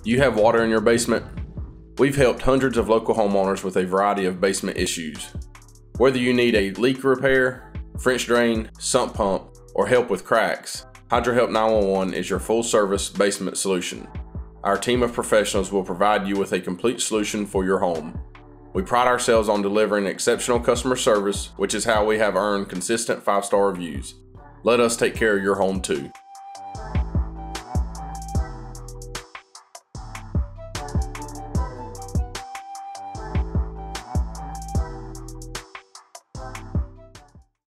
You have water in your basement? We've helped hundreds of local homeowners with a variety of basement issues. Whether you need a leak repair, French drain, sump pump, or help with cracks, HydroHelp 911 is your full-service basement solution. Our team of professionals will provide you with a complete solution for your home. We pride ourselves on delivering exceptional customer service, which is how we have earned consistent 5-star reviews. Let us take care of your home too.